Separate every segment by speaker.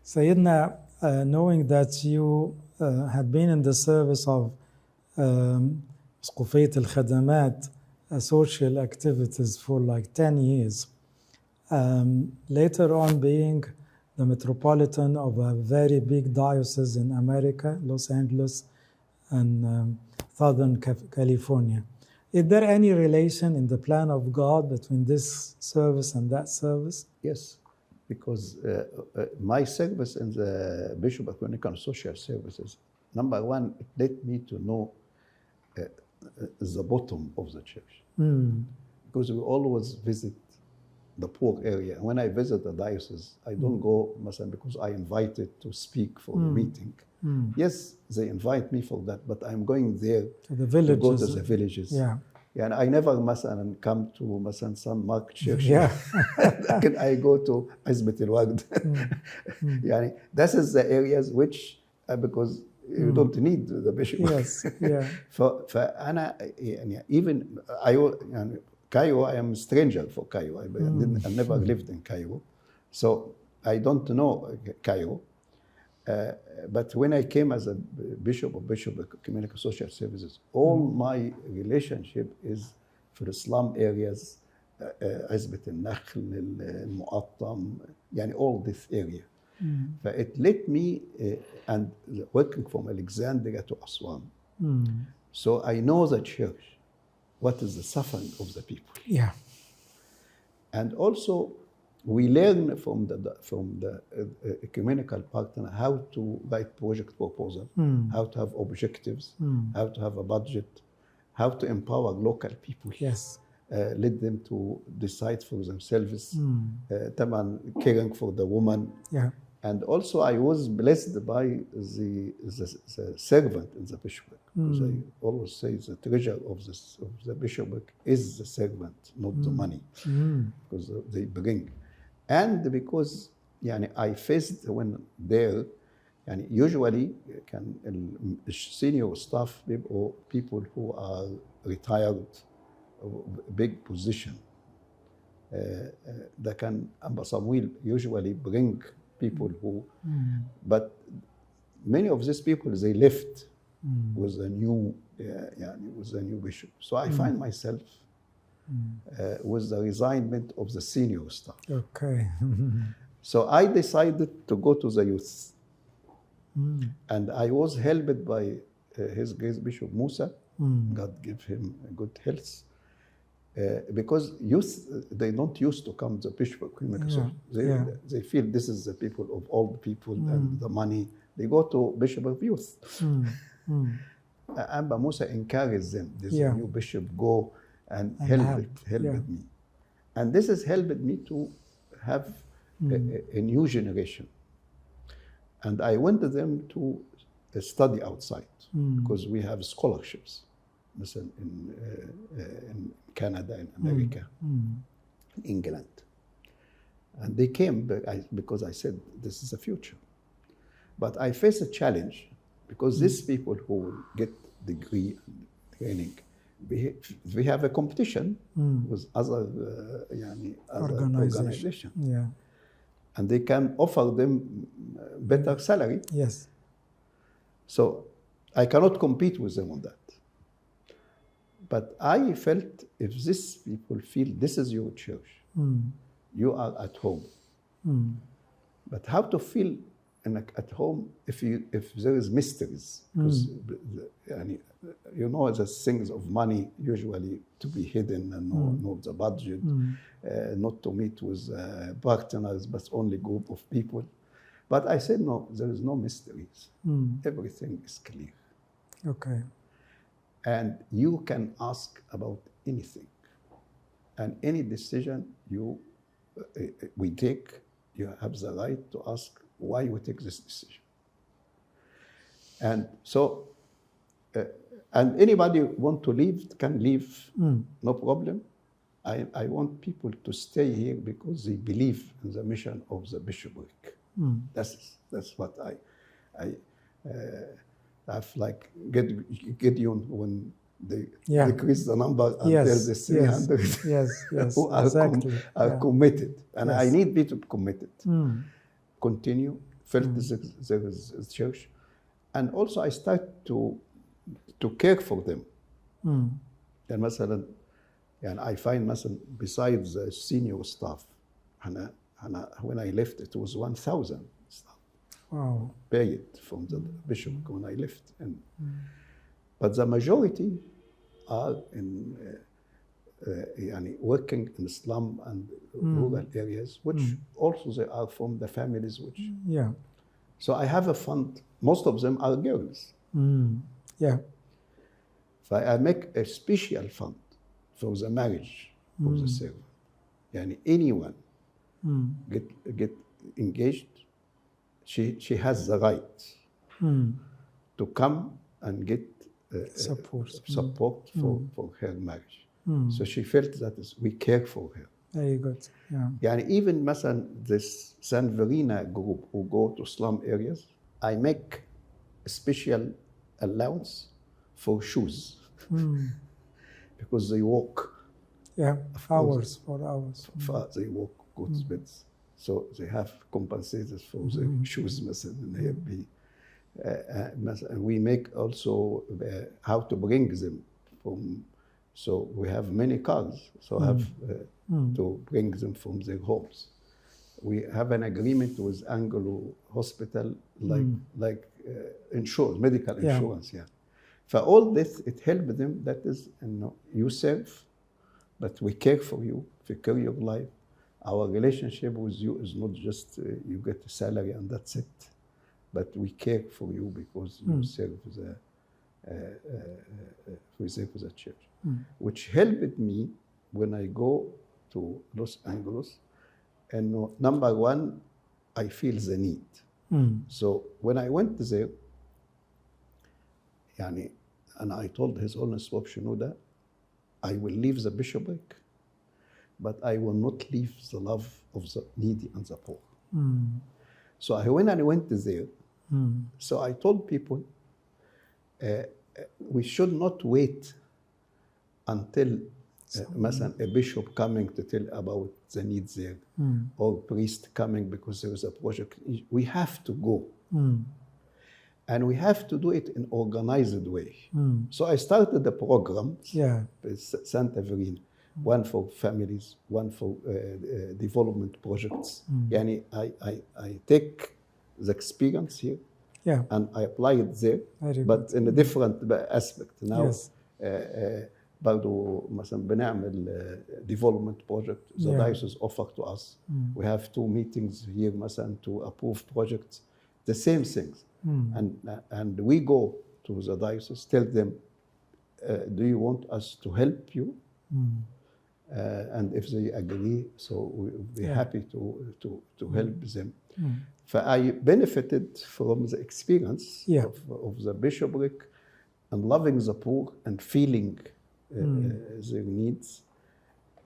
Speaker 1: Sayyidina, knowing that you had been in the service of Squfayt al-Khadamat, social activities for like 10 years, later on being the Metropolitan of a very big diocese in America, Los Angeles and Southern California. Is there any relation in the plan of God between this service and that service?
Speaker 2: Yes, because my service in the Bishopric Clinical Social Services, number one, it led me to know the bottom of the church. Because we always visit the poor area. When I visit the diocese, I don't go because I invited to speak for a meeting. Yes, they invite me for that, but I'm going there
Speaker 1: to the villages.
Speaker 2: To go to the villages.
Speaker 1: Yeah.
Speaker 2: And I never come to some market church.
Speaker 1: Yeah.
Speaker 2: I go to Azbat al-Waqd. This is the areas which, because you don't need the bishop.
Speaker 1: Yes, yeah.
Speaker 2: فأنا even Cairo, I am a stranger for Cairo. I never lived in Cairo, so I don't know Cairo. But when I came as a bishop of Community Social Services, all my relationship is for the slum areas, Azbat al-Nakhl, al-Mu'attam, all this area. It led me and working from Alexandria to Aswan. So I know the church, what is the suffering of the people.
Speaker 1: Yeah.
Speaker 2: And also we learn from the ecumenical partner how to write project proposal, how to have objectives, how to have a budget, how to empower local people.
Speaker 1: Yes.
Speaker 2: Lead them to decide for themselves, caring for the woman.
Speaker 1: Yeah.
Speaker 2: And also I was blessed by the servant in the bishopric. Because I always say the treasure of the bishopric is the servant, not the money, because they bring. And because I faced when there, usually senior staff or people who are retired, big position, they can, Samuel usually bring people who, but many of these people, they left with a new bishop. So I find myself with the resignment of the senior staff.
Speaker 1: Okay.
Speaker 2: So I decided to go to the youth. And I was helped by His Grace Bishop Musa. God give him good health. Because youth, they don't used to come to the Bishopric. They feel this is the people of old people and the money. They go to Bishop of Youth. Abba Musa encouraged them. This new bishop go and helped me. And this has helped me to have a new generation. And I went to them to study outside because we have scholarships. In Canada, in America, in England. And they came because I said, this is the future. But I face a challenge because these people who will get degree and training, we have a competition with other organizations.
Speaker 1: Yeah.
Speaker 2: And they can offer them better salary.
Speaker 1: Yes. So
Speaker 2: I cannot compete with them on that. But I felt if these people feel this is your church, you are at home. But how to feel at home if there is mysteries? Because the things of money usually to be hidden and know the budget, not to meet with partners, but only group of people. But I said no, there is no mysteries. Everything is clear.
Speaker 1: Okay.
Speaker 2: And you can ask about anything. And any decision we take, you have the right to ask why you take this decision. And so, and anybody want to leave can leave, no problem. I want people to stay here because they believe in the mission of the bishopric. That's what I've like Gideon when they decrease the number until the 300 who are,
Speaker 1: exactly.
Speaker 2: are committed. And I need people committed. Continue felt there is a church. And also I start to care for them. يعني مثلا يعني I find مثلا besides the senior staff, when I left it was 1,000 staff.
Speaker 1: Wow.
Speaker 2: Paid from the bishopric when I left. But the majority are in يعني working in slum and rural areas, which also they are from the families which.
Speaker 1: Yeah.
Speaker 2: So I have a fund. Most of them are girls.
Speaker 1: Yeah.
Speaker 2: So I make a special fund for the marriage of the servant. Yani anyone get engaged, she has the right to come and get support for her marriage. So she felt that we care for her.
Speaker 1: Very good. Yeah.
Speaker 2: Yani even مثلا this San Verena group who go to slum areas, I make a special allowance for shoes because they walk.
Speaker 1: Yeah, hours.
Speaker 2: They walk, go to bed. So they have compensated for the shoes مثلا. We make also how to bring them from. So we have many cars, so have to bring them from their homes. We have an agreement with Anglo Hospital, like medical insurance. Yeah. For all this, it helped them. That is, you serve, but we care for you, we care your life. Our relationship with you is not just you get a salary and that's it, but we care for you because you serve the church. Which helped me when I go to Los Angeles. And number one, I feel the need. So when I went there, and I told His Holiness Pope Shenouda, I will leave the bishopric, but I will not leave the love of the needy and the poor. So when I went there, so I told people, we should not wait until مثلا a bishop coming to tell about the needs there, or priest coming because there is a project. We have to go. And we have to do it in organized way. So I started the program with Santa Verena, one for families, one for development projects. Yani I take the experience here and I apply it there, but in a different aspect. Now, برضو مثلا بنعمل development project. The diocese offer to us. We have 2 meetings here مثلا to approve projects, the same things. And we go to the diocese, tell them, do you want us to help you? And if they agree, so we'll be happy to help them. I benefited from the experience of the bishopric and loving the poor and feeling their needs,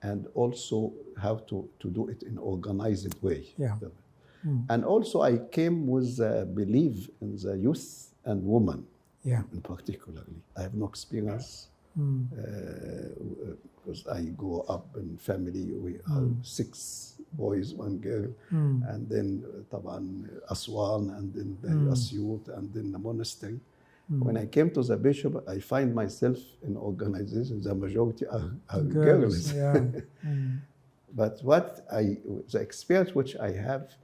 Speaker 2: and also how to do it in organized way. And also I came with a belief in the youth and women in particularly. I have no experience because I grew up in family. We are 6 boys, 1 girl, and then طبعا Aswan, and then Asyut, and then the monastery. When I came to the bishop, I find myself in organizations, the majority are girls. But the experience which I have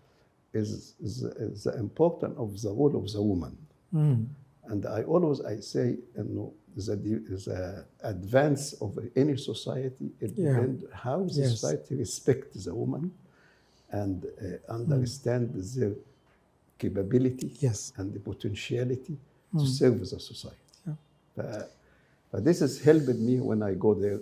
Speaker 2: is the importance of the role of the woman. And I say, the advance of any society, it depends how the society respects the woman and understand their capability and the potentiality to serve the society. But this has helped me when I go there